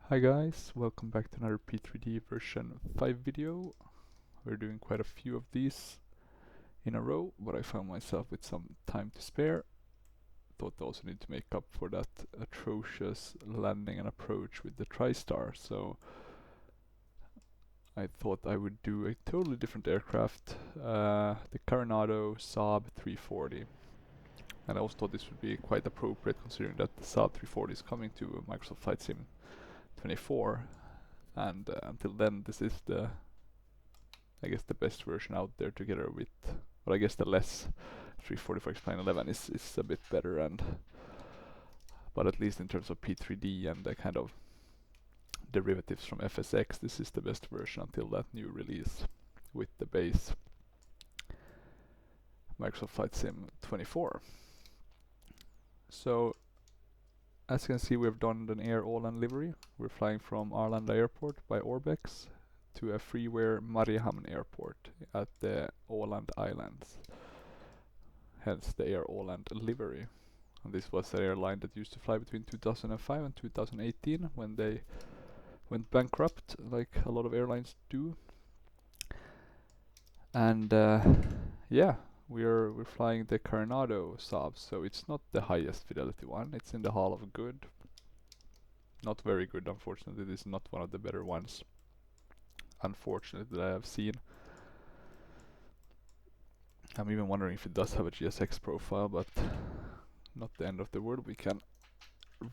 Hi guys, welcome back to another P3D version 5 video. We're doing quite a few of these in a row, but I found myself with some time to spare. Thought I also need to make up for that atrocious landing and approach with the TriStar, so I thought I would do a totally different aircraft, the Carenado Saab 340. And I also thought this would be quite appropriate considering that the Saab 340 is coming to Microsoft Flight Sim 24, and until then this is I guess the best version out there, together with, but I guess the less 340 for X-Plane 11 is a bit better, but at least in terms of P3D and the kind of derivatives from FSX, this is the best version until that new release with the base Microsoft Flight Sim 24. So as you can see, we've donned an Air Åland livery. We're flying from Arlanda Airport by Orbex to a freeware Mariehamn Airport at the Åland Islands. Hence the Air Åland livery. And this was an airline that used to fly between 2005 and 2018 when they went bankrupt, like a lot of airlines do. And yeah, we're flying the Carenado Saab, so it's not the highest fidelity one. It's in the Hall of Good. Not very good, unfortunately. This is not one of the better ones, unfortunately, that I have seen. I'm even wondering if it does have a GSX profile, but not the end of the world. We can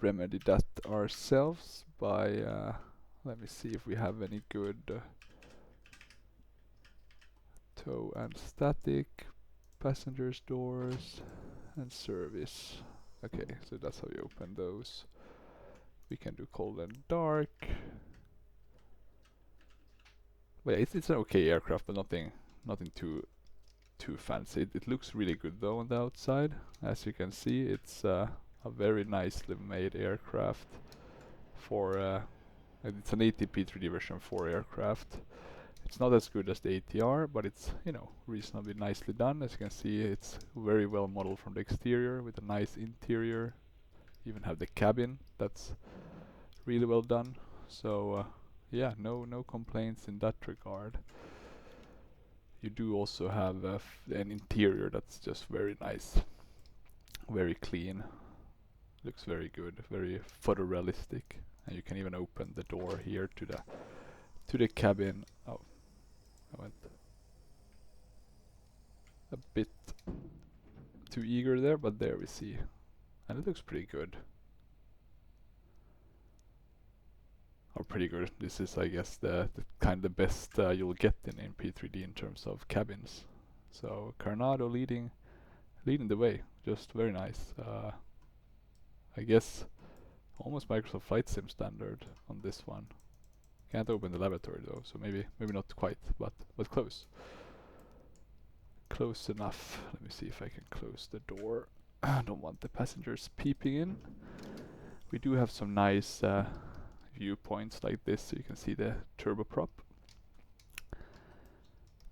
remedy that ourselves by let me see if we have any good tow and static, passengers doors and service. Okay, so that's how you open those. We can do cold and dark. But yeah, it's an okay aircraft, but nothing too fancy. It looks really good though on the outside. As you can see, it's a very nicely made aircraft for it's an ATP 3D version 4 aircraft. It's not as good as the ATR, but it's, you know, reasonably nicely done. As you can see, it's very well modeled from the exterior with a nice interior. Even have the cabin that's really well done. So yeah, no complaints in that regard. You do also have an interior that's just very nice, very clean, looks very good, very photorealistic, and you can even open the door here to the cabin. Oh, I went a bit too eager there, but there we see, and it looks pretty good. Or pretty good. This is, I guess, the kind of the best you'll get in P3D in terms of cabins. So Carenado leading the way, just very nice. I guess almost Microsoft Flight Sim standard on this one. Can't open the lavatory though, so maybe not quite, but close. Close enough. Let me see if I can close the door. I don't want the passengers peeping in. We do have some nice viewpoints like this, so you can see the turboprop.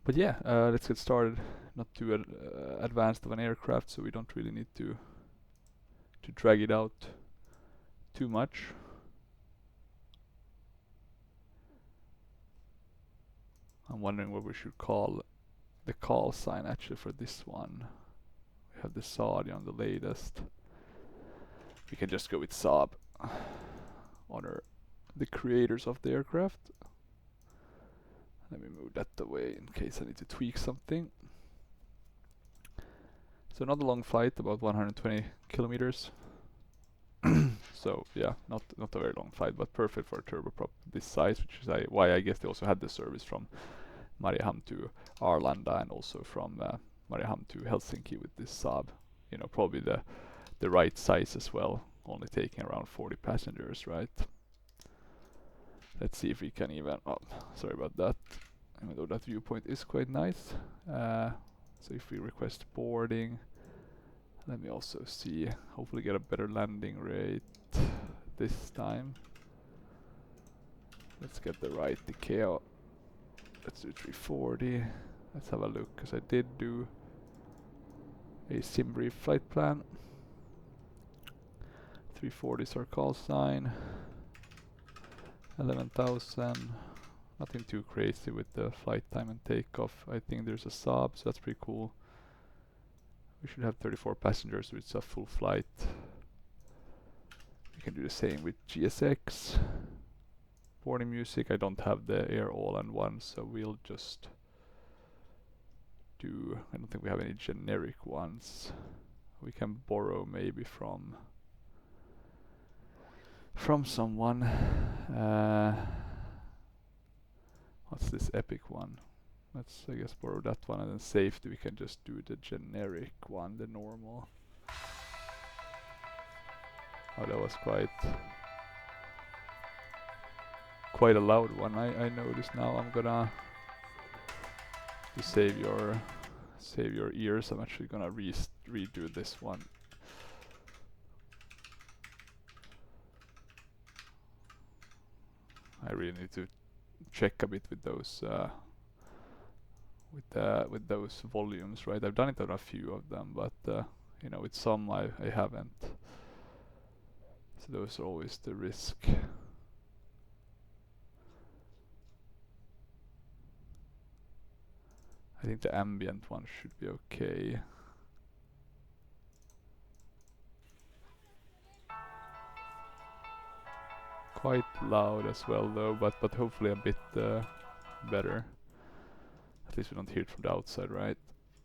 But yeah, let's get started. Not too advanced of an aircraft, so we don't really need to drag it out too much. I'm wondering what we should call the call sign actually for this one. We have the Saudi on the latest. We can just go with Saab. Honor the creators of the aircraft. Let me move that away in case I need to tweak something. So not a long flight, about 120 kilometers. So yeah, not a very long flight, but perfect for a turboprop this size, which is why I guess they also had the service from Mariehamn to Arlanda and also from Mariehamn to Helsinki with this Saab. You know, probably the right size as well, only taking around 40 passengers, right? Let's see if we can even, oh, sorry about that, even though that viewpoint is quite nice. So if we request boarding, let me also see, hopefully get a better landing rate this time. Let's get the right decay. Let's do 340. Let's have a look, because I did do a sim brief flight plan. 340 is our call sign. 11,000. Nothing too crazy with the flight time and takeoff. I think there's a Saab, so that's pretty cool. We should have 34 passengers, so it's a full flight. We can do the same with GSX. Boarding music, I don't have the air all-in-one, so we'll just do... I don't think we have any generic ones. We can borrow maybe from someone. What's this epic one? Let's, I guess, borrow that one, and then safety we can just do the generic one, the normal. Oh, that was quite a loud one. I noticed now. I'm gonna to save your ears. I'm actually gonna redo this one. I really need to check a bit with those with those volumes, right? I've done it on a few of them, but you know, with some I haven't. So those are always the risk. I think the ambient one should be okay. Quite loud as well though, but hopefully a bit better. At least we don't hear it from the outside, right?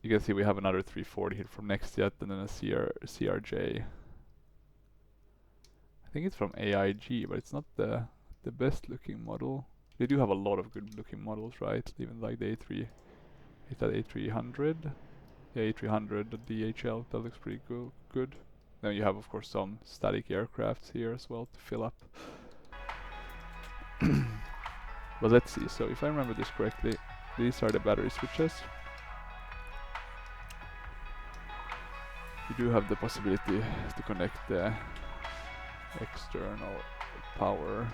You can see we have another 340 here from NextJet and then a CRJ. I think it's from AIG, but it's not the best looking model. They do have a lot of good looking models, right? Even like the A3, is that A300? The A300, the DHL, that looks pretty good. Then you have of course some static aircrafts here as well to fill up. But let's see, so if I remember this correctly, these are the battery switches. You do have the possibility to connect the external power.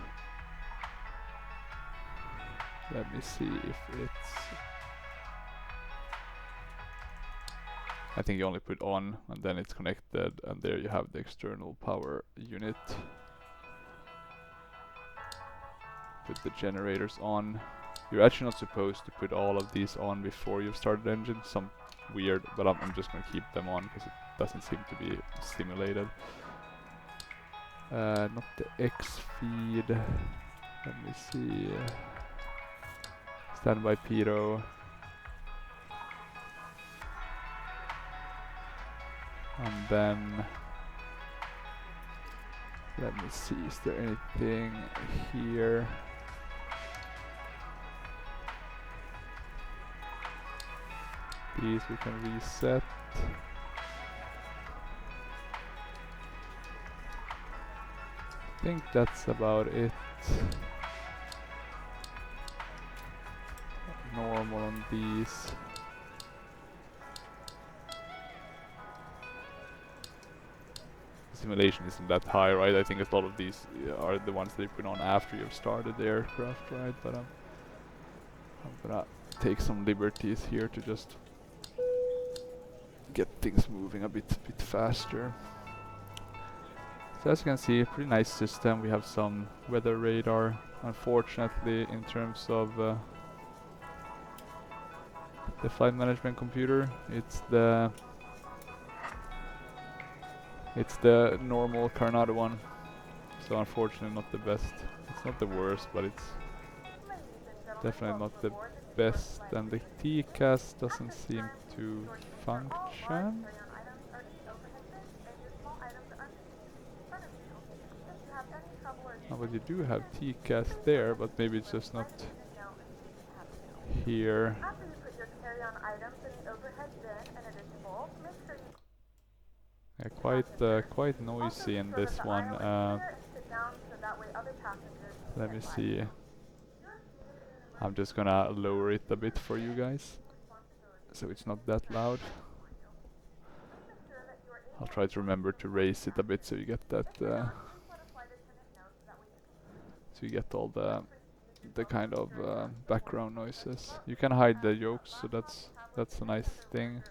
Let me see if it's... I think you only put on and then it's connected, and there you have the external power unit. Put the generators on. You're actually not supposed to put all of these on before you've started the engine. Some weird, but I'm just gonna keep them on because it doesn't seem to be stimulated. Not the X feed. Let me see. Standby pitot. And then let me see, is there anything here? These we can reset. I think that's about it. Normal on these. Simulation isn't that high, right? I think a lot of these are the ones they put on after you've started the aircraft, right? But I'm gonna take some liberties here to just get things moving a bit faster. So as you can see, a pretty nice system. We have some weather radar. Unfortunately, in terms of the flight management computer, it's the normal Carenado one. So unfortunately not the best. It's not the worst, but it's definitely not the best. And the TCAS doesn't seem to function. Oh, but you do have TCAS there, but maybe it's just not here. Yeah, quite noisy in this one. Let me see. I'm just gonna lower it a bit for you guys, so it's not that loud. I'll try to remember to raise it a bit so you get that. So you get all the kind of background noises. You can hide the yokes, so that's a nice thing.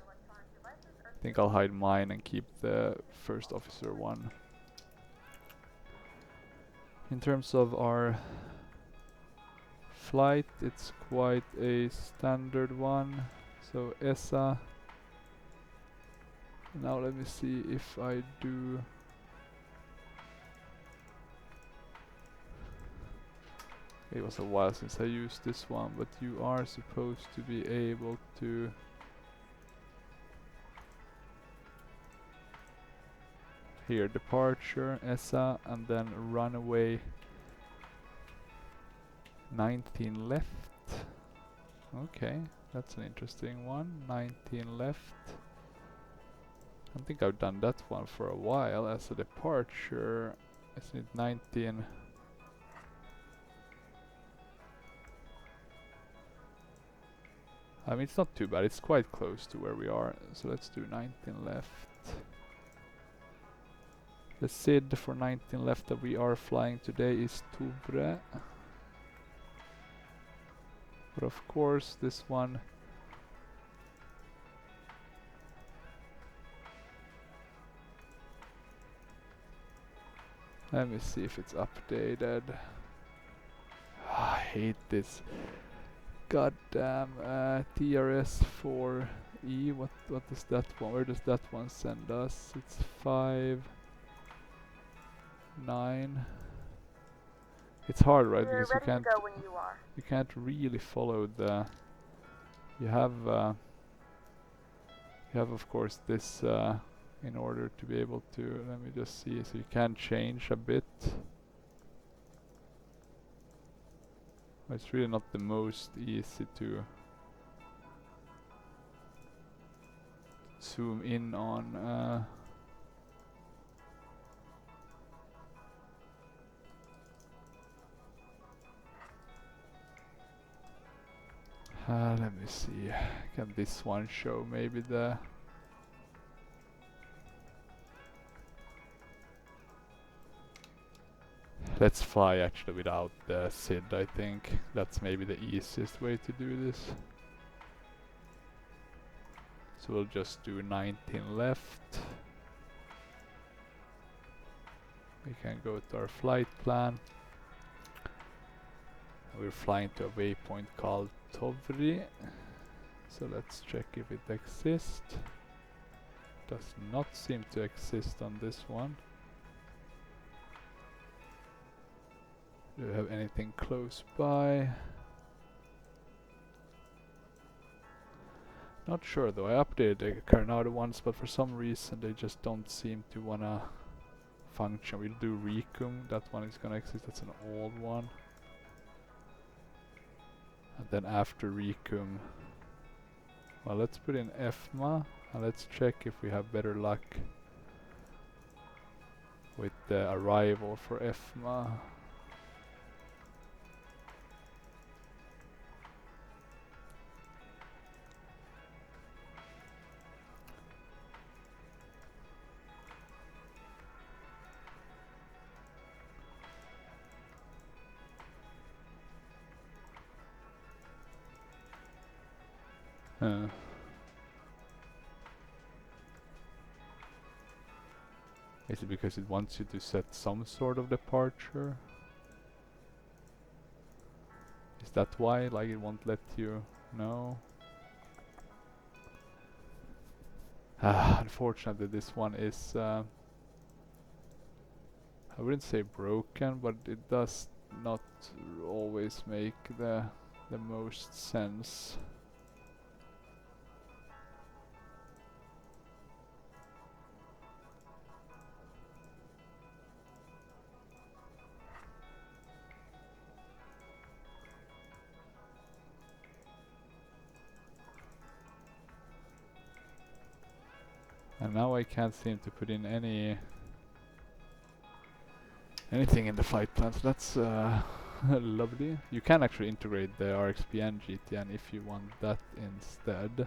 I think I'll hide mine and keep the first officer one. In terms of our flight, it's quite a standard one. So ESSA. Now let me see if I do. It was a while since I used this one, but you are supposed to be able to here departure ESSA and then runway 19 left. Okay, that's an interesting one. 19 left. I think I've done that one for a while as a departure. Isn't it 19? I mean, it's not too bad. It's quite close to where we are. So let's do 19 left. The SID for 19 left that we are flying today is Touvre. But of course, this one let me see if it's updated. I hate this. Goddamn TRS4E. What is that one? Where does that one send us? It's 5, 9. It's hard, right? We're Because ready to go when you are. you can't really follow the. You have of course this in order to be able to. Let me just see. So you can change a bit. It's really not the most easy to zoom in on. Let me see. Can this one show maybe the? Let's fly actually without the SID. I think that's maybe the easiest way to do this. So we'll just do 19 left. We can go to our flight plan. We're flying to a waypoint called Tovri. So let's check if it exists. Does not seem to exist on this one. Do we have anything close by? Not sure though. I updated the Carenado once, but for some reason they just don't seem to wanna function. We'll do Recum. That one is gonna exist. That's an old one. And then after Recum, well, let's put in EFMA and let's check if we have better luck with the arrival for EFMA. Is it because it wants you to set some sort of departure? Is that why? Like it won't let you know? Unfortunately this one is I wouldn't say broken, but it does not always make the most sense. And now I can't seem to put in anything in the flight plan, so that's lovely. You can actually integrate the RXP and GTN if you want that instead.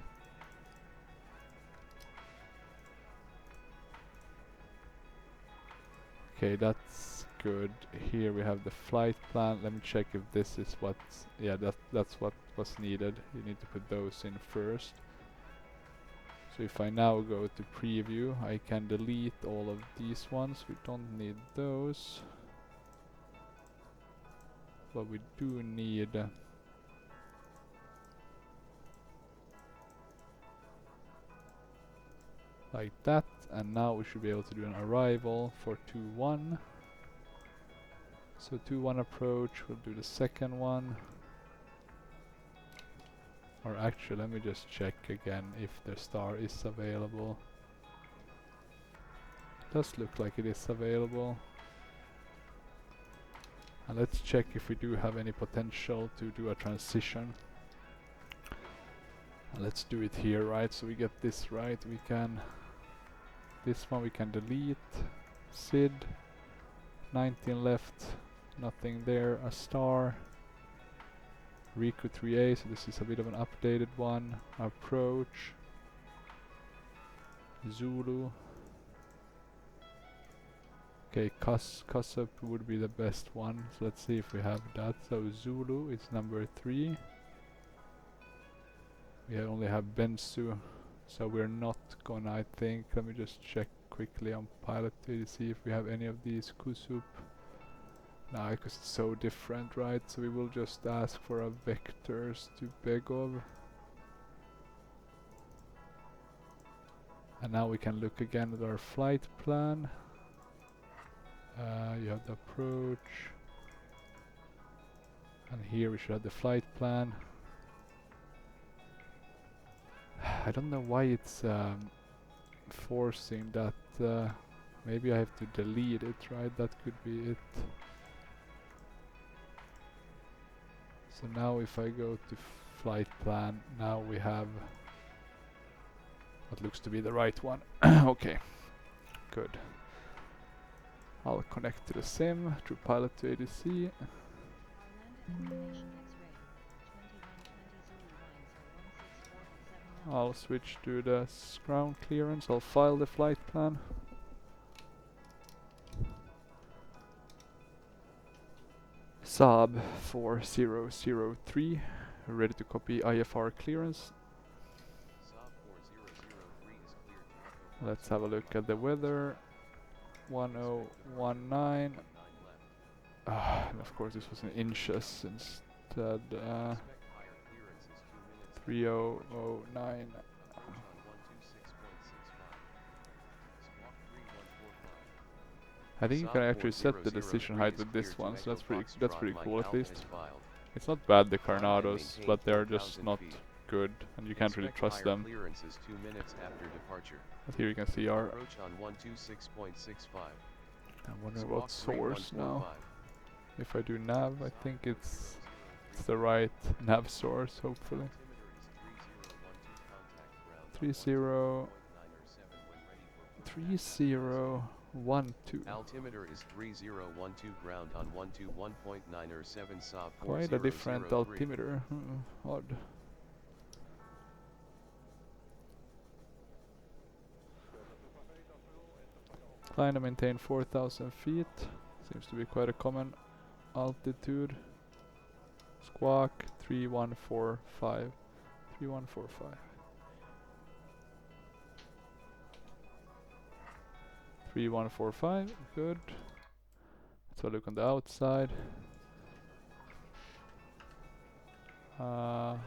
Okay, that's good. Here we have the flight plan. Let me check if this is what's... Yeah, that's what was needed. You need to put those in first. So if I now go to preview, I can delete all of these ones. We don't need those. But we do need like that, and now we should be able to do an arrival for 2-1. So 2-1 approach, we'll do the second one. Or actually, let me just check again if the star is available. Does look like it is available. And let's check if we do have any potential to do a transition. And let's do it here, right? So we get this right. We can... This one we can delete. SID. 19 left. Nothing there. A star. Riku 3A, so this is a bit of an updated one. Approach. Zulu. Okay, Kassup would be the best one, so let's see if we have that. So Zulu is number 3. We only have Bensu, so we're not gonna, I think. Let me just check quickly on Prepar3d to see if we have any of these. Kusup. Nah, because it's so different, right? So we will just ask for a vectors to Begov. And now we can look again at our flight plan. You have the approach. And here we should have the flight plan. I don't know why it's forcing that. Maybe I have to delete it, right? That could be it. So now if I go to flight plan, now we have what looks to be the right one. Okay, good. I'll connect to the sim through Prepar3d. I'll switch to the ground clearance. I'll file the flight plan. Saab 4003, ready to copy IFR clearance. Let's have a look at the weather. 1019. And of course this was in inches instead. 3009. I think you can actually set the decision height with this one, so that's pretty cool at least. It's not bad, the Carenados, but they're just not good, and you can't really trust them. But here you can see our... I wonder what source now. If I do nav, I think it's the right nav source, hopefully. 3012. Altimeter is 3012, ground on 121.907 Saab. Quite a different altimeter. Odd. Climb and maintain 4,000 feet. Seems to be quite a common altitude. Squawk 3145. 3145. 3145, good. Let's look on the outside. No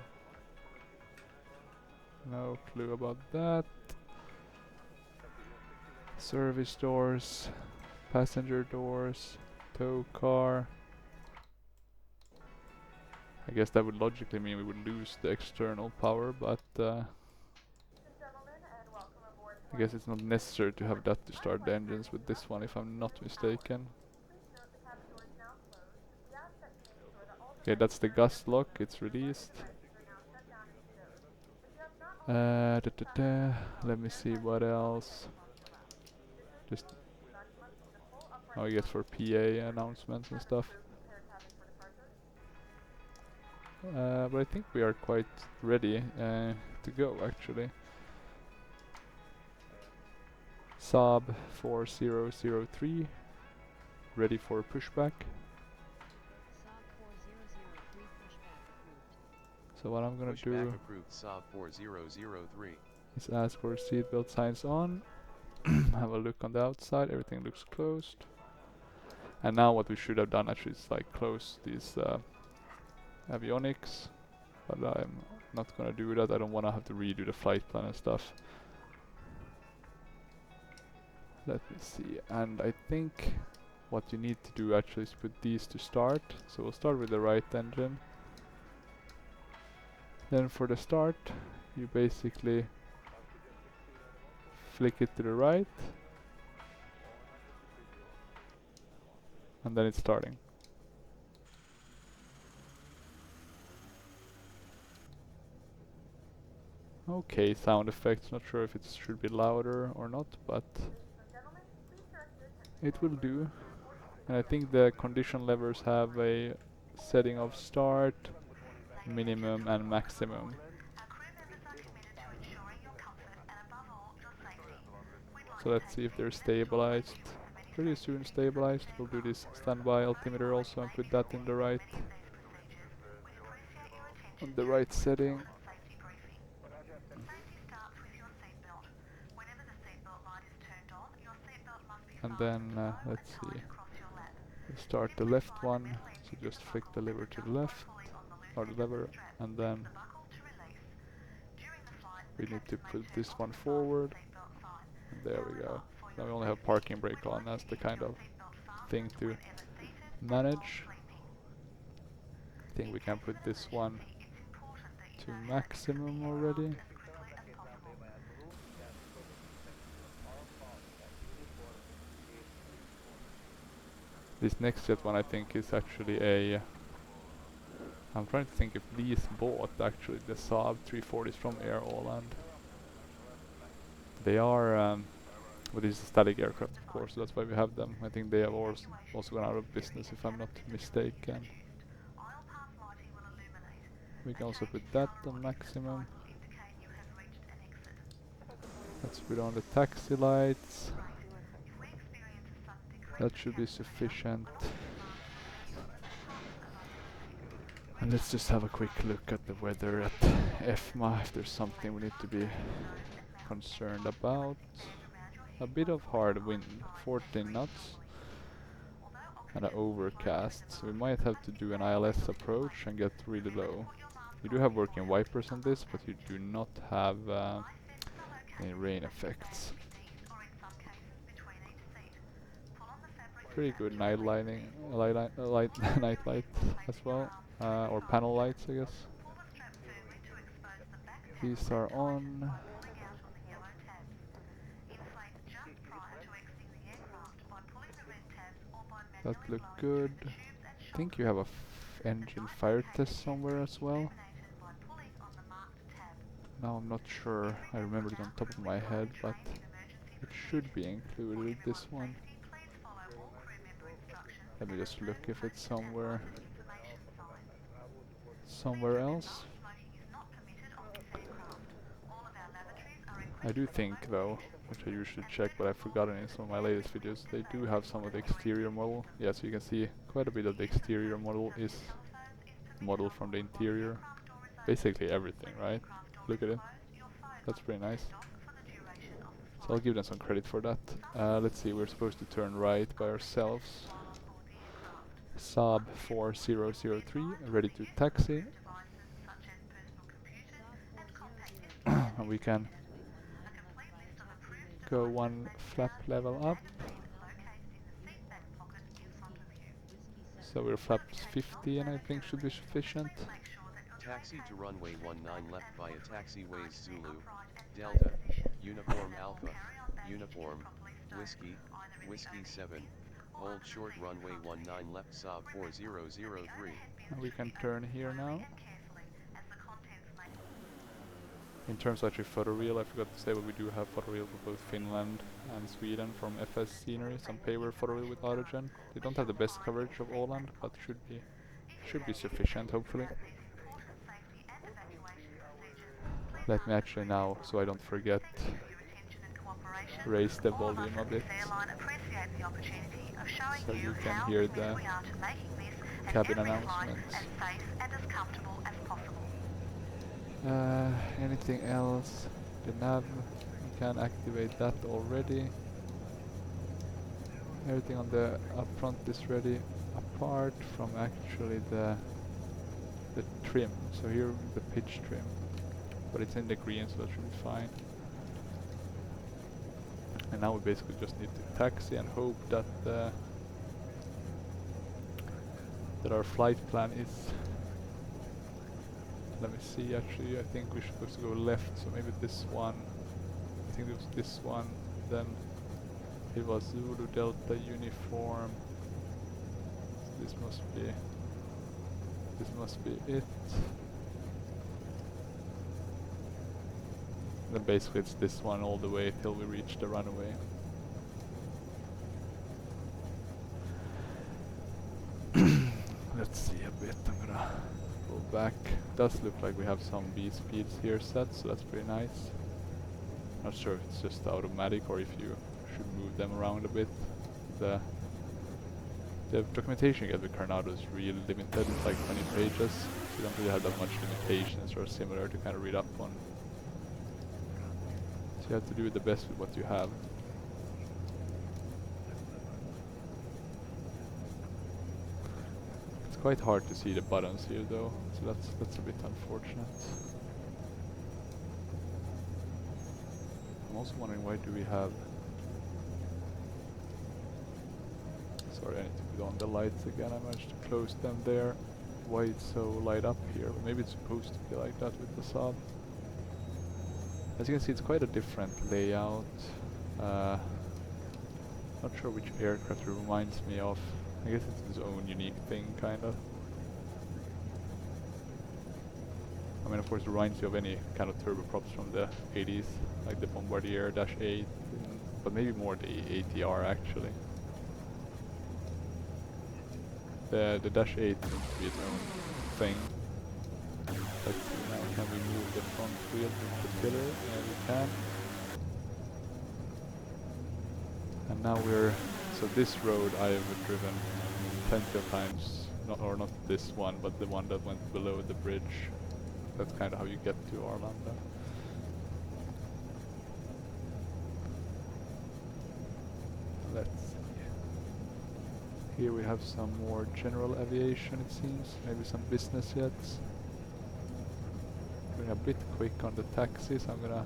clue about that. Service doors, passenger doors, tow car. I guess that would logically mean we would lose the external power, but I guess it's not necessary to have that to start the engines with this one, if I'm not mistaken. Okay, that's the gust lock, it's released. Let me see what else. Just I guess for PA announcements and stuff. But I think we are quite ready to go actually. Saab 4003, ready for pushback. So what I'm gonna do is ask for seatbelt signs on. Have a look on the outside, everything looks closed. And now what we should have done actually is like close these avionics. But I'm not gonna do that, I don't wanna have to redo the flight plan and stuff. Let me see, and I think what you need to do actually is put these to start. So we'll start with the right engine. Then for the start, you basically flick it to the right, and then it's starting. Okay, sound effects, not sure if it should be louder or not, but it will do. And I think the condition levers have a setting of start, minimum and maximum. So let's see if they're stabilized. Pretty soon stabilized. We'll do this standby altimeter also and put that in the right on the right setting. And then let's see. We'll start the left one. So just flick the lever to the left, or the lever, and then we need to put this one forward. And there we go. Now we only have parking brake on. That's the kind of thing to manage. I think we can put this one to maximum already. This next jet one I think is actually a... I'm trying to think if these bought actually the Saab 340s from Air Åland. They are, well, this is a static aircraft of course, so that's why we have them. I think they have also gone out of business if I'm not mistaken. We can also put that on maximum. Let's put on the taxi lights. That should be sufficient. And let's just have a quick look at the weather at EFMA, if there's something we need to be concerned about. A bit of hard wind, 14 knots, and an overcast, so we might have to do an ILS approach and get really low. You do have working wipers on this, but you do not have any rain effects. Pretty good night lighting, night light as well, or panel lights I guess. These are on. That looked good. I think you have a engine fire test somewhere as well. Now I'm not sure, I remember it on top of my head, but it should be included, this one. Let me just look if it's somewhere else. I do think though, which I usually check but I've forgotten in some of my latest videos, they do have some of the exterior model. Yeah, so you can see quite a bit of the exterior model is modeled from the interior. Basically everything, right? Look at it. That's pretty nice. So I'll give them some credit for that. Let's see, we're supposed to turn right by ourselves. Saab 4003, ready to taxi. And we can go one flap level up. So we're flaps 50 and I think should be sufficient. Taxi to runway 19 left via taxiways Zulu, Delta, Uniform Alpha, Uniform, Whiskey, Whiskey 7, hold short runway 19 left Saab 4003. And we can turn here now. In terms of actually photo reel, I forgot to say, but we do have photo reel for both Finland and Sweden from FS Scenery, some payware photo reel with Autogen. They don't have the best coverage of Åland, but should be sufficient hopefully. Let me actually now, so I don't forget, raise the volume a bit so you can hear the cabin announcements. Anything else? The nav, we can activate that already. Everything on the up front is ready, apart from actually the trim. So here the pitch trim, but it's in the green, so that should be fine. And now we basically just need to taxi and hope that that our flight plan is... Let me see, actually I think we're supposed to go left, so maybe this one. I think it was this one, then it was Zulu Delta uniform. So this must be it. Then basically it's this one all the way till we reach the runway. Let's see a bit, I'm gonna go back. Does look like we have some B speeds here set, so that's pretty nice. Not sure if it's just automatic or if you should move them around a bit. The documentation you get with Carenado is really limited, it's like 20 pages, so you don't really have that much limitations or similar to kind of read up on. So you have to do the best with what you have. It's quite hard to see the buttons here though, so that's a bit unfortunate. I'm also wondering, why do we have... Sorry, I need to put on the lights again, I managed to close them there. Why it's so light up here? Maybe it's supposed to be like that with the Saab. As you can see, it's quite a different layout. Not sure which aircraft it reminds me of. I guess it's its own unique thing, kind of. I mean, of course, it reminds you of any kind of turboprops from the 80s, like the Bombardier Dash 8, but maybe more the ATR actually. The Dash 8 seems to be its own thing. Let's see now, can we move the front wheel with the tiller? Yeah, we can. And now we're... So this road I have driven plenty of times, not this one, but the one that went below the bridge. That's kind of how you get to Arlanda. Let's see. Here we have some more general aviation, it seems. Maybe some business jets. Going a bit quick on the taxi, so I'm gonna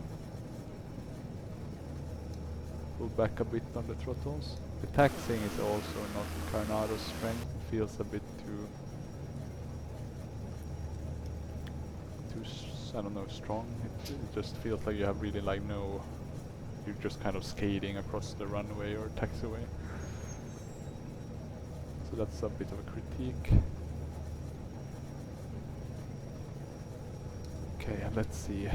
pull back a bit on the throttles. The taxiing is also not Carenado's strength. It feels a bit too I don't know, strong. It just feels like you have really like no... You're just kind of skating across the runway or taxiway. So that's a bit of a critique. Okay, and let's see.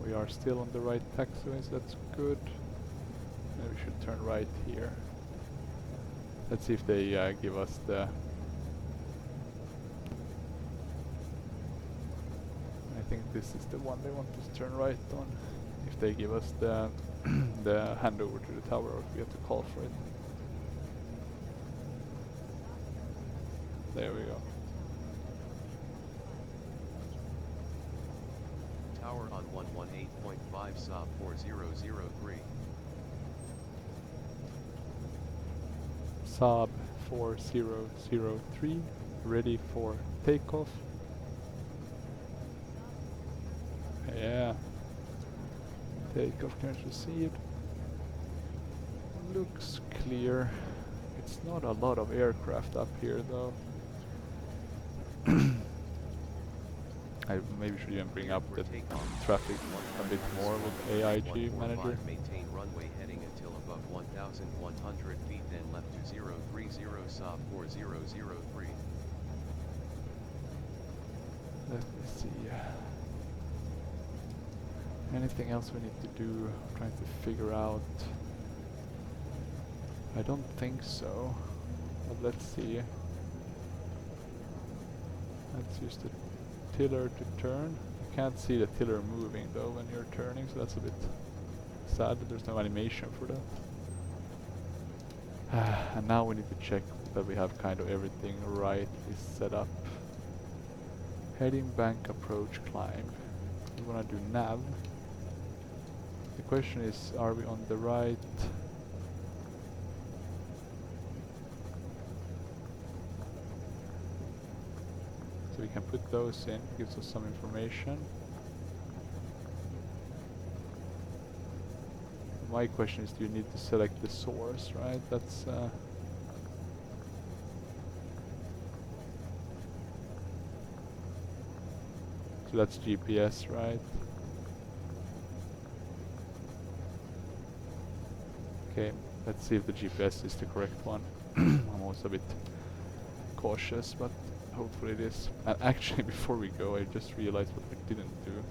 We are still on the right taxiway, so that's good. Maybe we should turn right here. Let's see if they give us the... I think this is the one they want us to turn right on. If they give us the the handover to the tower, or if we have to call for it. There we go. Tower on 118.5 Saab 4003. Saab 4003, ready for takeoff. Yeah. Takeoff clearance received. Looks clear. It's not a lot of aircraft up here though. I maybe should even bring up the traffic a bit more with AIG manager. Maintain runway heading until above 1,100 feet, then left to 030 Saab 4003. Let me see. Anything else we need to do? I'm trying to figure out. I don't think so. But let's see. Let's use the tiller to turn. You can't see the tiller moving though when you're turning, so that's a bit sad that there's no animation for that. And now we need to check that we have kind of everything right is set up. Heading, bank, approach, climb. We want to do nav. The question is, are we on the right? So we can put those in, gives us some information. I'm my question is, do you need to select the source, right? That's so that's GPS, right? Okay, let's see if the GPS is the correct one. I'm also a bit cautious, but hopefully it is. And actually, before we go, I just realized what we didn't do.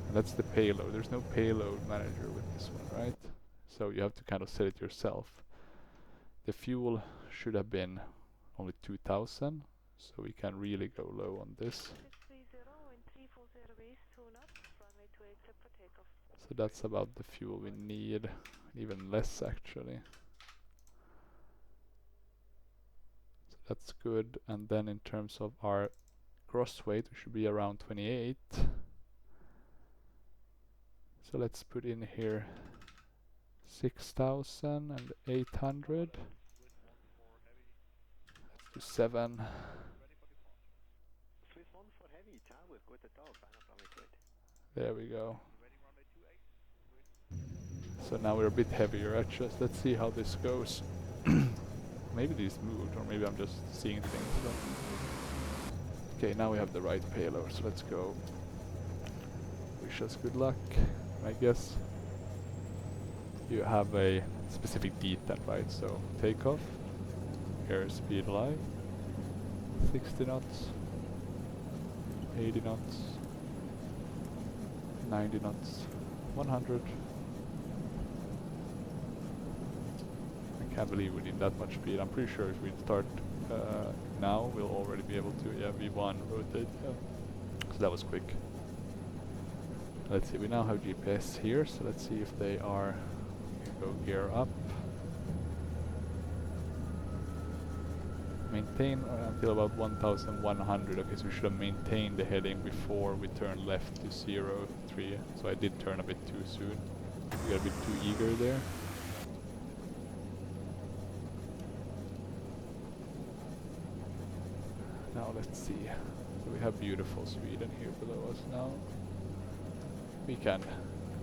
And that's the payload. There's no payload manager with this one, right? So you have to kind of set it yourself. The fuel should have been only 2000, so we can really go low on this. So that's about the fuel we need, even less actually. So that's good. And then in terms of our gross weight, we should be around 28. So let's put in here 6,800. Let's do 7. There we go. So now we're a bit heavier at just. Let's see how this goes. Maybe these moved, or maybe I'm just seeing things. But okay, now we have the right payload, so let's go. Wish us good luck. I guess you have a specific detent, right? So takeoff, airspeed live, 60 knots, 80 knots, 90 knots, 100. I can't believe we need that much speed. I'm pretty sure if we start now, we'll already be able to, yeah, V1 rotate. Yeah. So that was quick. Let's see, we now have GPS here, so let's see if they are. Go gear up. Maintain until about 1100. Okay, so we should have maintained the heading before we turn left to 03. So I did turn a bit too soon. We got a bit too eager there. Now let's see. So we have beautiful Sweden here below us now. We can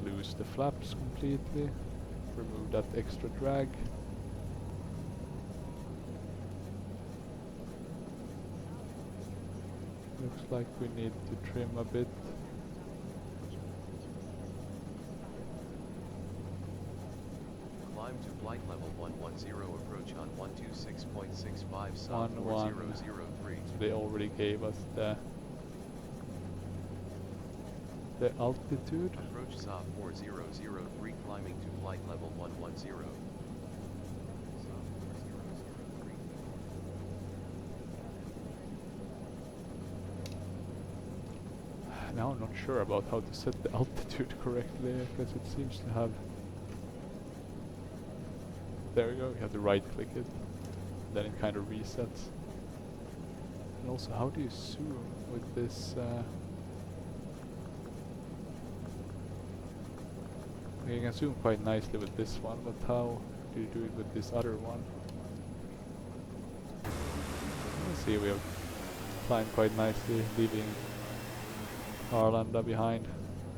lose the flaps completely. Remove that extra drag. Looks like we need to trim a bit. Climb to flight level 110, approach on 126.65 Saab 11. 4003. So they already gave us the altitude. Approach Saab 4003, climbing to flight level 110. Now I'm not sure about how to set the altitude correctly, because it seems to have... There we go, you have to right click it, then it kind of resets. And also, how do you zoom with this? You can zoom quite nicely with this one, but how do you do it with this other one? Let's see, we have climbed quite nicely, leaving Arlanda behind.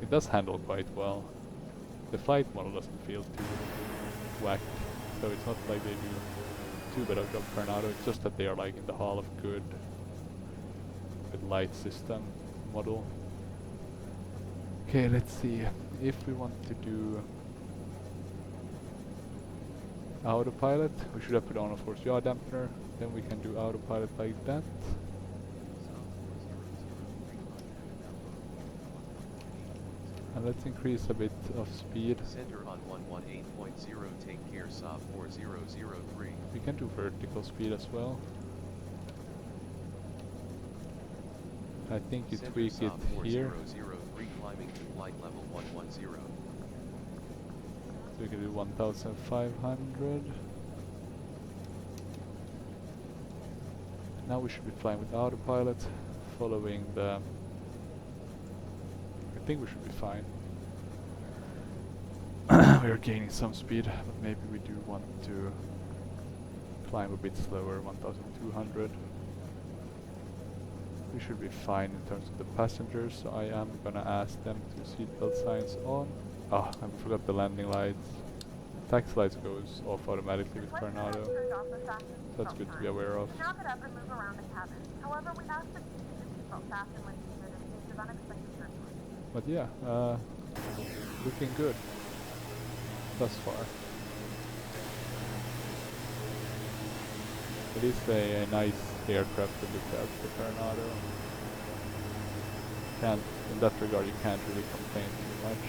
It does handle quite well. The flight model doesn't feel too whacked, so it's not like they do too bad of a job Carenado. It's just that they are like in the Hall of Good with light system model. Okay, let's see. If we want to do autopilot, we should have put on, of course, yaw dampener. Then we can do autopilot like that. And let's increase a bit of speed. Center on 118.0, take care Saab 4003. We can do vertical speed as well. I think you Center tweak it Saab here. 4003, climbing to flight level 110. So we can do 1500. Now we should be flying with autopilot, following the... I think we should be fine. We are gaining some speed, but maybe we do want to climb a bit slower, 1200. We should be fine in terms of the passengers, so I am gonna ask them to seatbelt signs on. Ah, I forgot the landing lights. taxi lights goes off automatically with Carenado. That's good to be aware of. But yeah, looking good thus far. It is a nice aircraft to look at, the Carenado. In that regard, you can't really complain too much.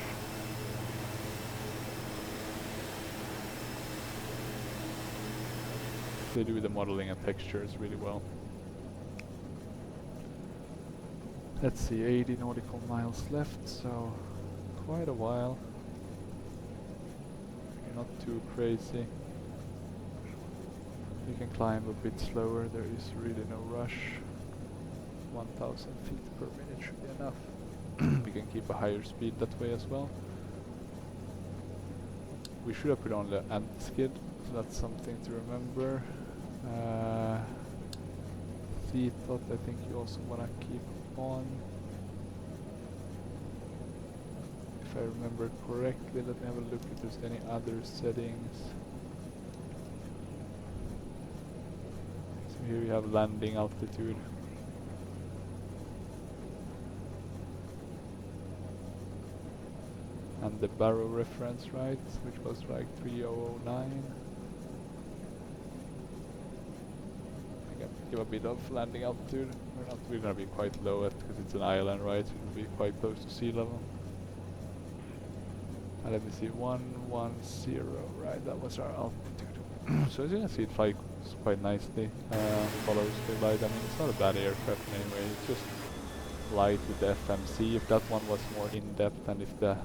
They do the modeling and textures really well. Let's see, 80 nautical miles left, so quite a while. Not too crazy. You can climb a bit slower, there is really no rush. 1000 feet per minute should be enough. We can keep a higher speed that way as well. We should have put on the anti-skid, so that's something to remember. Seatbelt, I think you also want to keep on. If I remember correctly, let me have a look if there's any other settings. So here we have landing altitude. And the barrow reference, right, which was like 3009. I can give a bit of landing altitude. We're gonna be quite low at because it's an island, right? So it'll be quite close to sea level. And let me see, 110, right? That was our altitude. So as you can see, it flies quite nicely. Follows the light. I mean, it's not a bad aircraft anyway. It's just light with the FMC. If that one was more in depth, and if the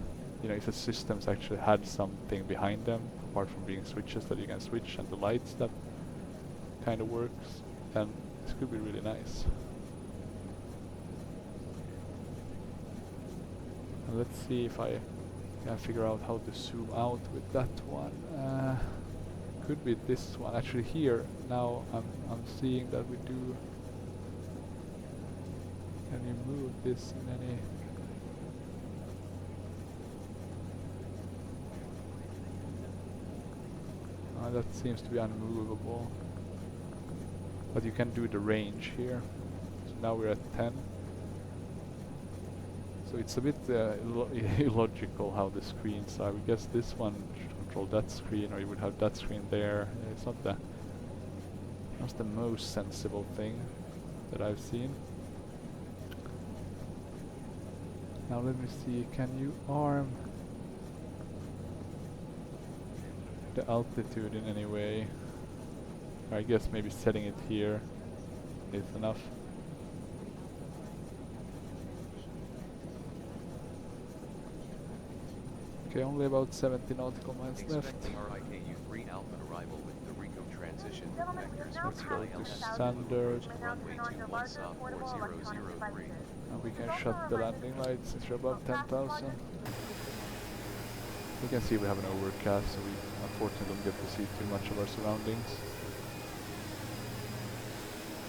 if the systems actually had something behind them, apart from being switches that you can switch and the lights that kind of works, then this could be really nice. And let's see if I can figure out how to zoom out with that one. Could be this one. Actually here, now I'm seeing that we do... Can you move this in any... that seems to be unmovable. But you can do the range here. So now we're at 10. So it's a bit illogical how the screens are. I guess this one should control that screen, or you would have that screen there. It's not the most sensible thing that I've seen. Now let me see, can you arm the altitude in any way? I guess maybe setting it here is enough. Okay, only about 70 nautical miles left. RIKU3 Alpha arrival with the Rico transition Let's go to standard. runway 21 Saab 4003. And we can shut the landing lights since we're above 10,000. You can see we have an overcast, so we unfortunately don't get to see too much of our surroundings.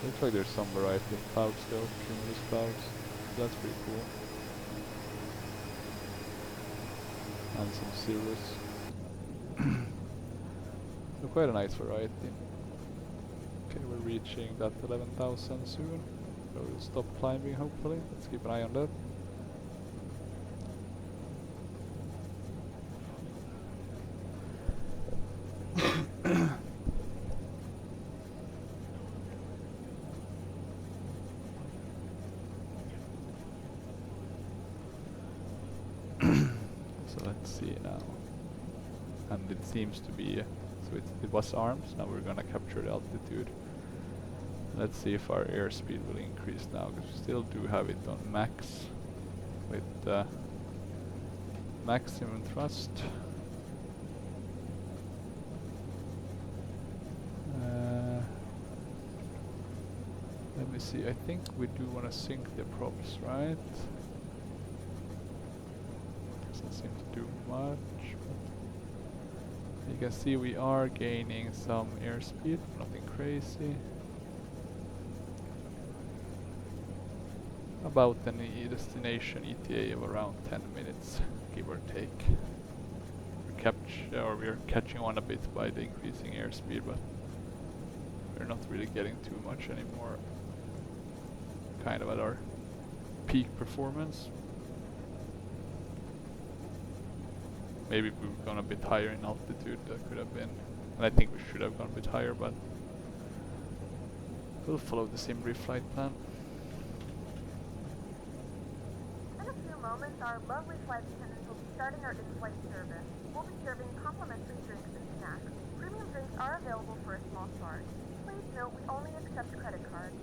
Looks like there's some variety of clouds still, cumulus clouds. So that's pretty cool. And some cirrus. So quite a nice variety. Okay, we're reaching that 11,000 soon. So we'll stop climbing hopefully. Let's keep an eye on that. So let's see now. And it seems to be, so it was arms, now we're gonna capture the altitude. Let's see if our airspeed will increase now, because we still do have it on max with maximum thrust. Let me see, I think we do want to sync the props, right? Doesn't seem to do much, but you can see we are gaining some airspeed, nothing crazy. About an destination ETA of around 10 minutes, give or take. we're catching on a bit by the increasing airspeed, but we're not really getting too much anymore. Kind of at our peak performance. Maybe if we've gone a bit higher in altitude, that could have been, and I think we should have gone a bit higher, but we'll follow the sim reflight plan. In a few moments, our lovely flight attendants will be starting our in-flight service. We'll be serving complimentary drinks and snacks. Premium drinks are available for a small charge. Please note we only accept credit cards.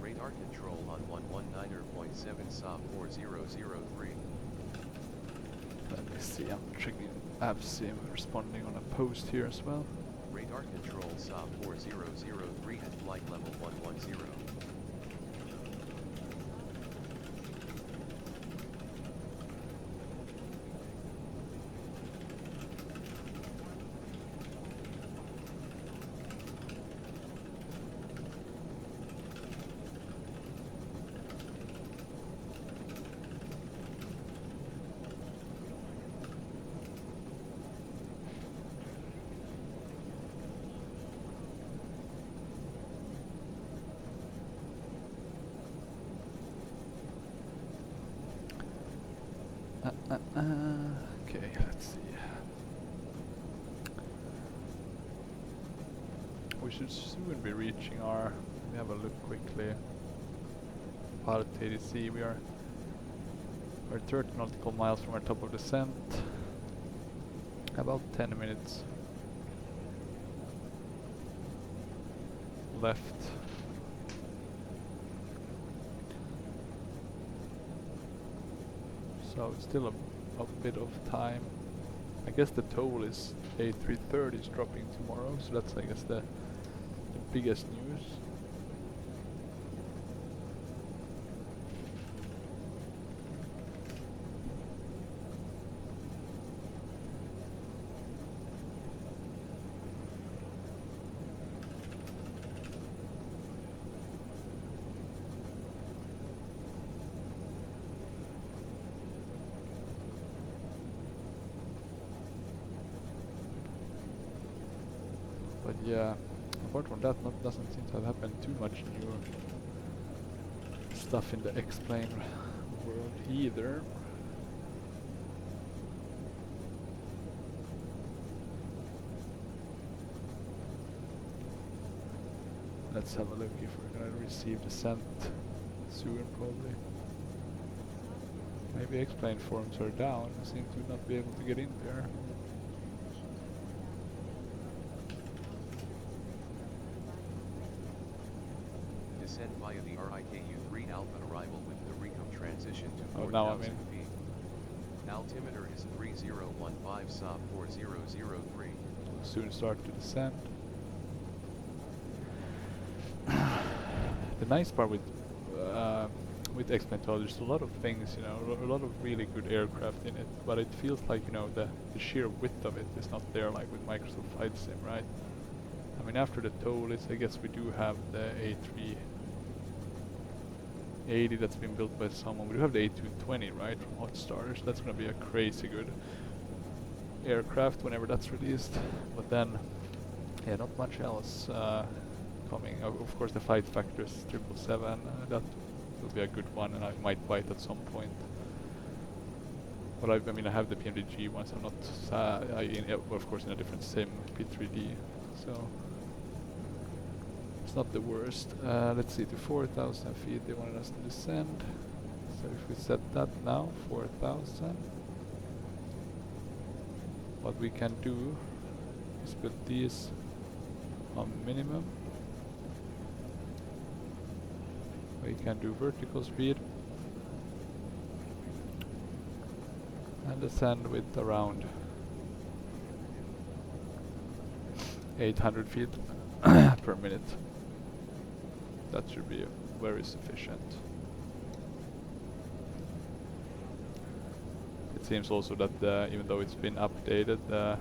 Radar control on 119.7 Saab 4003. Let me see, I'm checking ABSIM responding on a post here as well. Radar control Saab 4003 at flight level 110. Okay, let's see. We should soon be reaching our, let me have a look quickly. Prepar3d, we're 30 nautical miles from our top of descent. About 10 minutes left. So it's still a bit of time. I guess the toll is A330 is dropping tomorrow, so that's I guess the biggest news. But yeah, apart from that, doesn't seem to have happened too much new stuff in the X-plane world either. Let's have a look if we're gonna receive descent soon, probably. Maybe X-plane forums are down, I seem to not be able to get in there. Descend via the RIKU-3 Alpha arrival with the RICO transition to 4,000 feet. Altimeter is 3015 Saab 4003. Soon start to descend. The nice part with X-plane, there's a lot of things, you know, a lot of really good aircraft in it, but it feels like, you know, the sheer width of it is not there like with Microsoft Flight Sim, right? I mean, after the TOLIS, I guess we do have the A380 that's been built by someone. We do have the A220, right, from Hotstarters. That's going to be a crazy good aircraft whenever that's released. But then, yeah, not much else coming. Of course, the Fight Factor is 777. That will be a good one, and I might buy it at some point. But I mean, I have the PMDG ones. I'm not, of course, in a different sim, P3D. So it's not the worst. Let's see, to 4,000 feet they wanted us to descend. So if we set that now, 4,000, what we can do is put these on minimum. We can do vertical speed and descend with around 800 feet per minute. That should be very sufficient. It seems also that even though it's been updated, the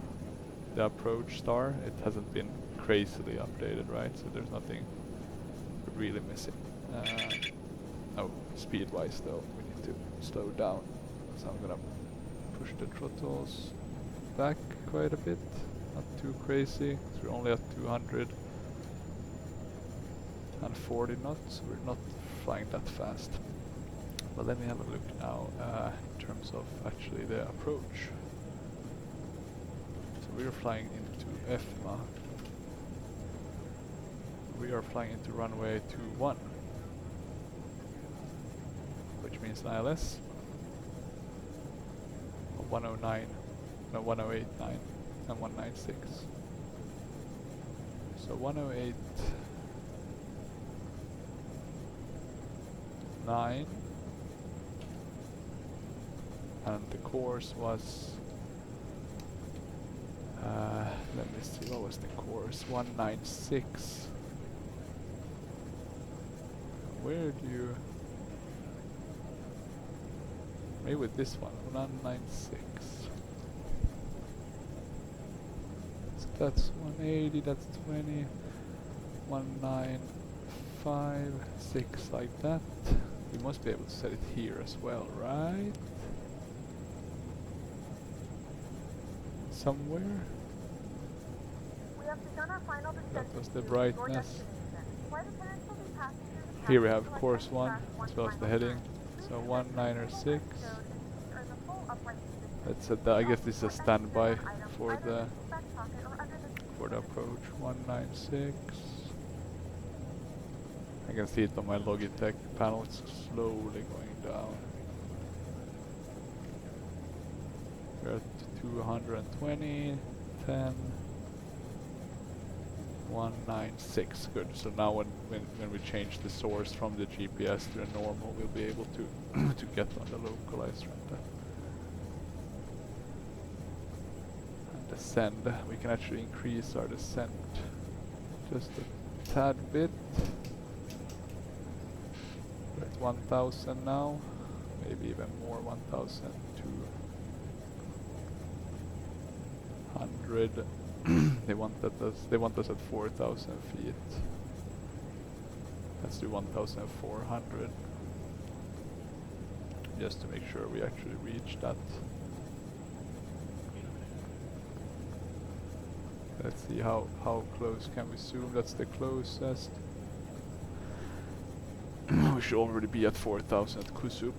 the approach star, it hasn't been crazily updated, right? So there's nothing really missing. Oh, speed-wise though, we need to slow down. So I'm gonna push the throttles back quite a bit, not too crazy, 'cause we're only at 240 knots, we're not flying that fast. But let me have a look now in terms of actually the approach. So we are flying into EFMA. We are flying into runway 21, which means an ILS of 109, no 108.9 and 196. So 108.9, and the course was let me see, what was the course? 196. Where do you... maybe with this one, 196. So that's 180, that's 20, 195, 6 like that. You must be able to set it here as well, right? Somewhere? We have begun our final descent That was the to your brightness. destination. Flight attendants will be passing through the Here we cabin have to course attend 1 track as well as the final heading. time. So Please 196. episode and seats are in the full upright position. Let's set that. I guess this is a standby for the Back pocket or under the seat. approach. 196. I can see it on my Logitech panel. It's slowly going down. We're at 220, 10, 196. Good. So now when we change the source from the GPS to a normal, we'll be able to to get on the localized render. And descend. We can actually increase our descent just a tad bit. We're at 1,000 now. Maybe even more. 1,200. They want us at 4,000 feet. Let's do 1,400. Just to make sure we actually reach that. Let's see how close can we zoom. That's the closest. We should already be at 4,000 at Kusup.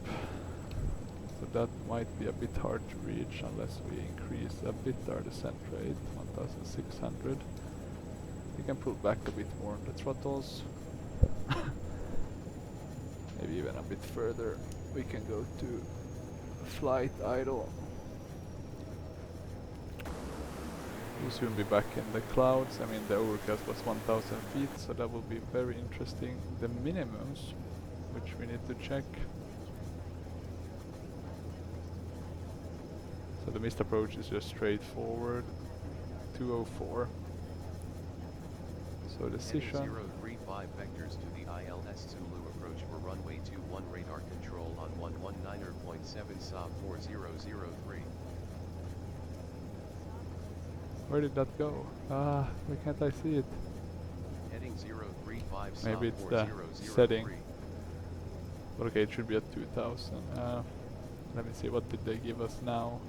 So that might be a bit hard to reach unless we increase a bit our descent rate, 1,600. We can pull back a bit more on the throttles. Maybe even a bit further. We can go to flight idle. We'll soon be back in the clouds. I mean, the overcast was 1,000 feet, so that will be very interesting. The minimums, which we need to check. So the missed approach is just straightforward, 204. So decision. 035 vectors to the ILS Zulu approach for runway 21 radar control on 119.7 Saab 4003. Where did that go? Ah, why can't I see it? Heading 035 Saab Maybe it's the 4003. setting. But okay, it should be at 2,000. Let me see, what did they give us now?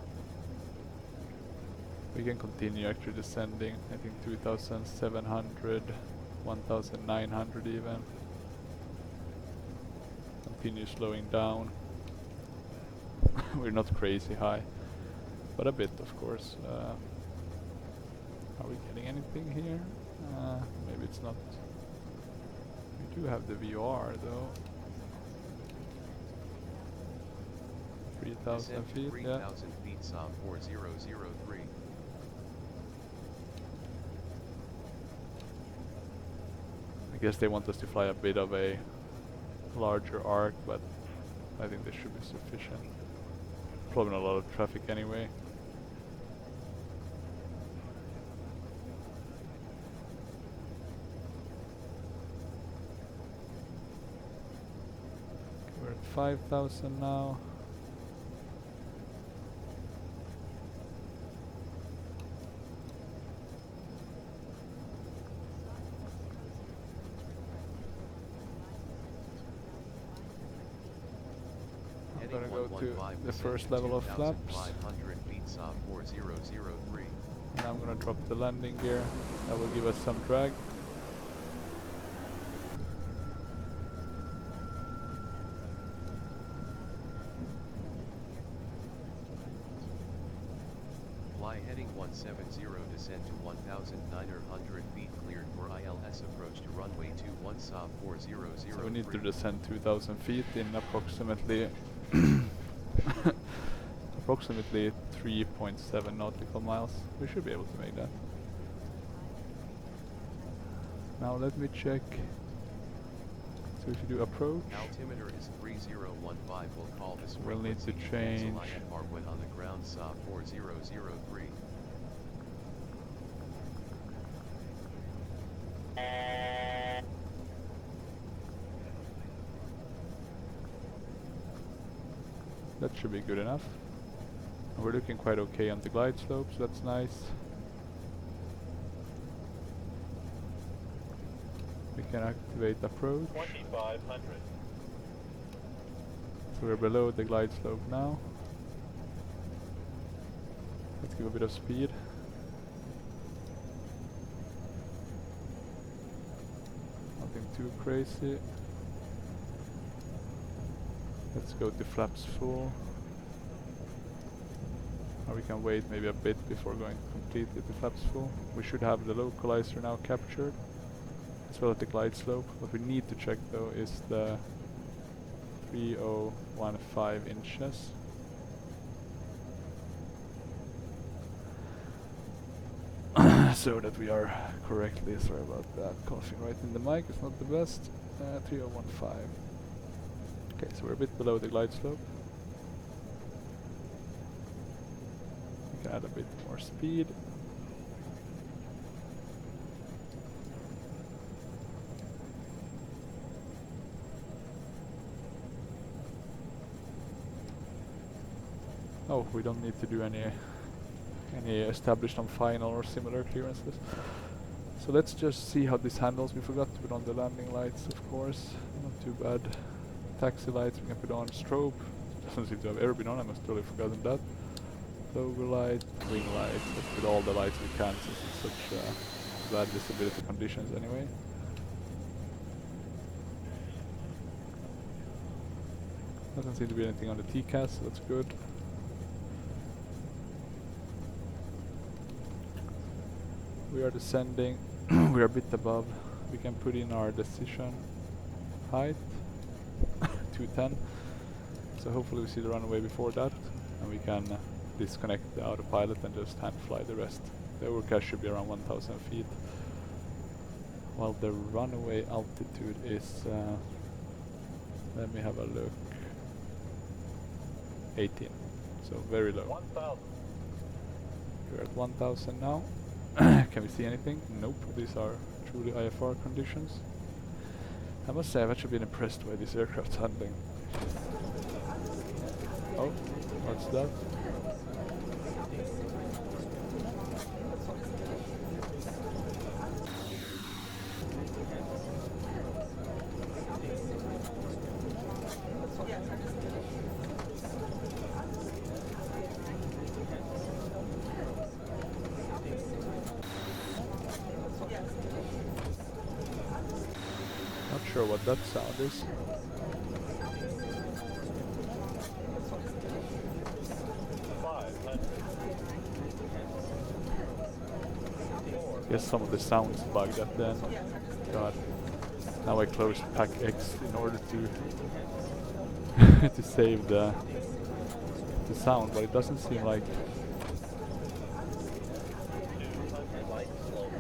We can continue actually descending. I think 2,700, 1,900 even. Continue slowing down. We're not crazy high, but a bit of course. Are we getting anything here? Maybe it's not. We do have the VR though. 3,000 feet, 3,000 yeah. feet Saab 4003. I guess they want us to fly a bit of a larger arc, but I think this should be sufficient. Probably not a lot of traffic anyway. We're at 5,000 now. heading gonna go to 115, the descend first to level of flaps. 2,500 feet, Saab 4003. And I'm gonna drop the landing gear. That will give us some drag. Fly heading 170, descend to 1,900 feet, cleared for ILS approach to runway 21, Saab 4003. So we need to descend 2,000 feet in approximately approximately 3.7 nautical miles. We should be able to make that. Now let me check. So if you do approach, Altimeter is 3015. We'll call this we'll need to frequency change. cancel IFR when on the ground, Saab 4003. That should be good enough. And we're looking quite okay on the glide slopes, that's nice. We can activate approach. 2500. So we're below the glide slope now. Let's give a bit of speed. Nothing too crazy. Let's go to flaps full. Or we can wait maybe a bit before going completely to flaps full. We should have the localizer now captured, as well as the glide slope. What we need to check though is the 3015 inches. So that we are correctly, sorry about that, coughing right in the mic, it's not the best. 3015. Okay, so we're a bit below the glide slope. We can add a bit more speed. Oh, we don't need to do any established on final or similar clearances. So let's just see how this handles. We forgot to put on the landing lights, of course. Not too bad. Taxi lights, we can put on strobe. Doesn't seem to have ever been on, I must totally forgotten that. Logo light, wing lights, let's put all the lights we can since it's such bad visibility conditions anyway. Doesn't seem to be anything on the TCAS, so that's good. We are descending, we are a bit above. We can put in our decision height, 210. So hopefully we see the runway before that, and we can disconnect the autopilot and just hand fly the rest. The overcast should be around 1,000 feet, while the runway altitude is, let me have a look, 18, so very low. 1000. We're at 1,000 now. Can we see anything? Nope, these are truly IFR conditions. I must say I've actually been impressed by this aircraft's handling. Oh, what's that? Not sure what that sound is. 500. Guess some of the sounds bugged at the end. God. Now I closed pack X in order to to save the sound, but it doesn't seem like 200 light slope.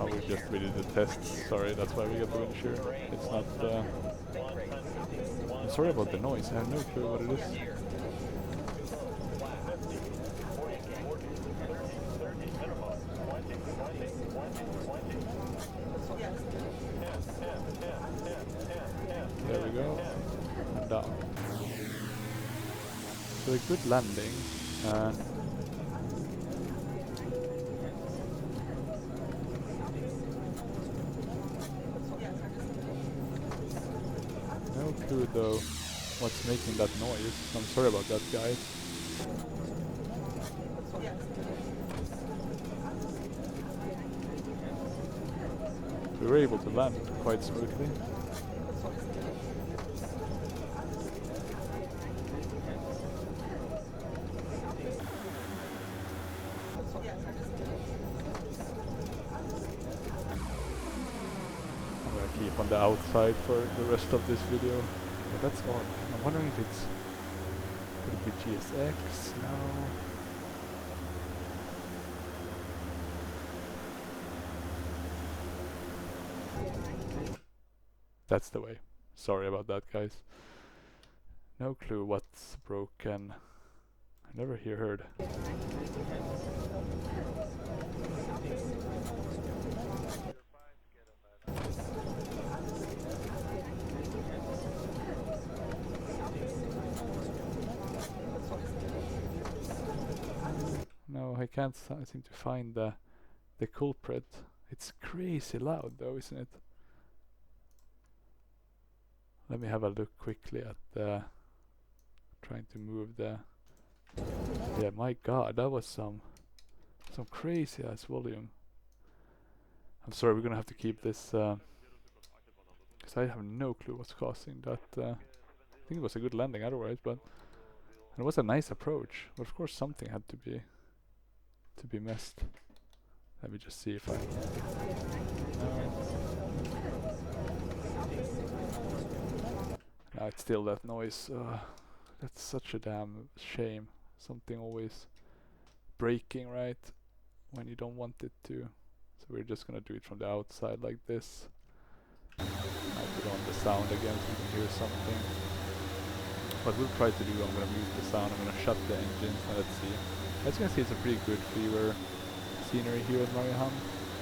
how we just really did the tests. Sorry, that's why we got the wind shear. It's not. I'm sorry about the noise. I have no clue what it is. 10. There we go. And down. So a good landing. No clue though what's making that noise. I'm sorry about that, guys. We were able to land quite smoothly. I'm gonna keep on the outside for the rest of this video. But that's odd. I'm wondering if it's... Could it be GSX? No. That's the way. Sorry about that, guys. No clue what's broken. I never heard. No, I can't seem to find the culprit. It's crazy loud though, isn't it? Let me have a look quickly at the... Trying to move the... Yeah, my god, that was some crazy ass volume. I'm sorry, we're gonna have to keep this... Because I have no clue what's causing that. I think it was a good landing otherwise, but... It was a nice approach, but of course something had to be messed. Let me just see if I... No, it's still that noise. That's such a damn shame. Something always breaking right when you don't want it to. So we're just gonna do it from the outside like this. I put on the sound again so you can hear something. What we'll try to do, I'm gonna mute the sound, I'm gonna shut the engines, and let's see. As you can see, it's a pretty good freeware scenery here at Mariehamn.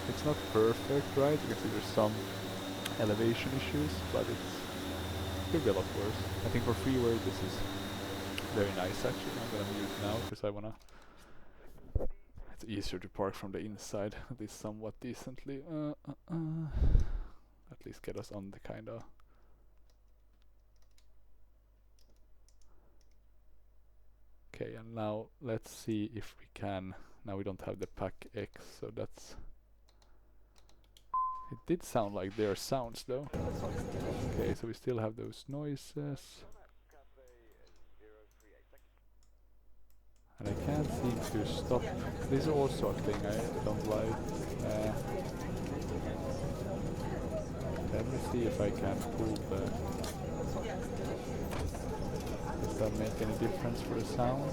It's not perfect, right? You can see there's some elevation issues, but it could be a lot worse. I think for freeware this is very nice actually. I'm gonna mute now because I wanna... It's easier to park from the inside, at least somewhat decently. At least get us on the kinda... Okay, and now let's see if we can... Now we don't have the pack X, so that's... It did sound like there are sounds though. Okay, so we still have those noises. And I can't seem to stop. This is also a thing I don't like. Let me see if I can pull the... Does that make any difference for the sound?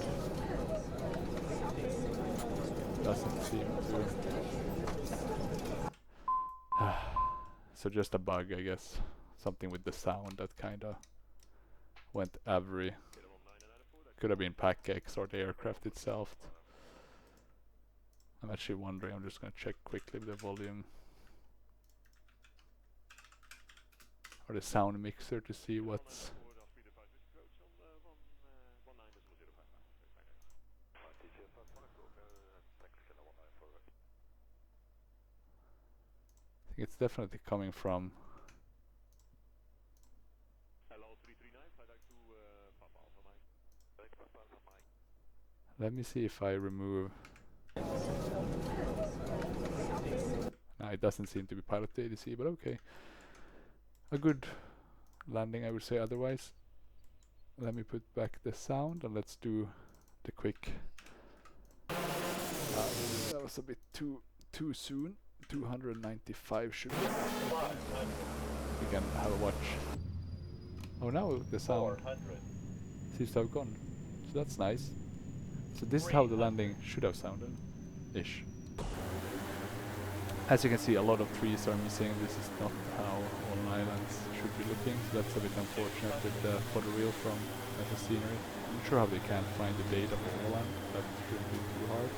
Doesn't seem to. So just a bug, I guess. Something with the sound that kinda went every. Could have been pack X or the aircraft itself. I'm actually wondering, I'm just gonna check quickly the volume. Or the sound mixer to see what's... I think it's definitely coming from... Let me see if I remove... No, it doesn't seem to be pilot ADC, but okay. A good landing, I would say otherwise. Let me put back the sound and let's do the quick... that was a bit too soon. 295 should be enough. We can have a watch. Oh, now the sound seems to have gone. So that's nice. So this is how the landing should have sounded. Ish. As you can see, a lot of trees are missing. This is not how all islands should be looking. So that's a bit unfortunate with the photo reel from the scenery. I'm not sure how they can't find the data for Åland. That shouldn't be too hard.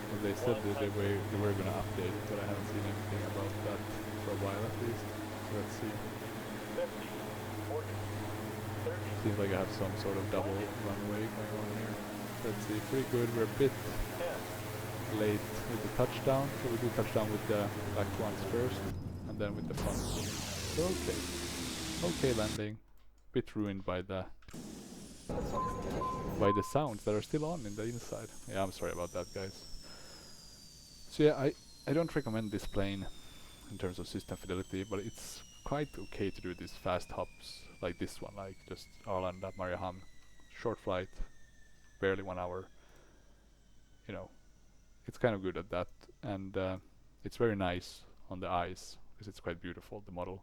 Well, they said that they were going to update it, but I haven't seen anything about that for a while at least. So let's see. 50, 40, 30. Seems like I have some sort of double runway going on here. Let's see, pretty good. We're a bit late with the touchdown, so we do touchdown with the back ones first, and then with the front. So okay. Okay landing. Bit ruined by the sounds that are still on in the inside. Yeah, I'm sorry about that, guys. So yeah, I don't recommend this plane in terms of system fidelity, but it's quite okay to do these fast hops like this one, like just Arlanda, Mariehamn, short flight, barely 1 hour. You know, it's kind of good at that, and it's very nice on the eyes because it's quite beautiful, the model.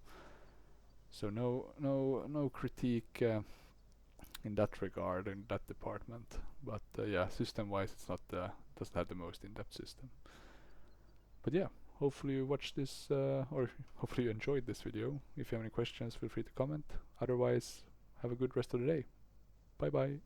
So no critique in that regard, in that department. But yeah, system-wise, it's not doesn't have the most in-depth system. But yeah, hopefully you watched this, or hopefully you enjoyed this video. If you have any questions, feel free to comment. Otherwise, have a good rest of the day. Bye bye.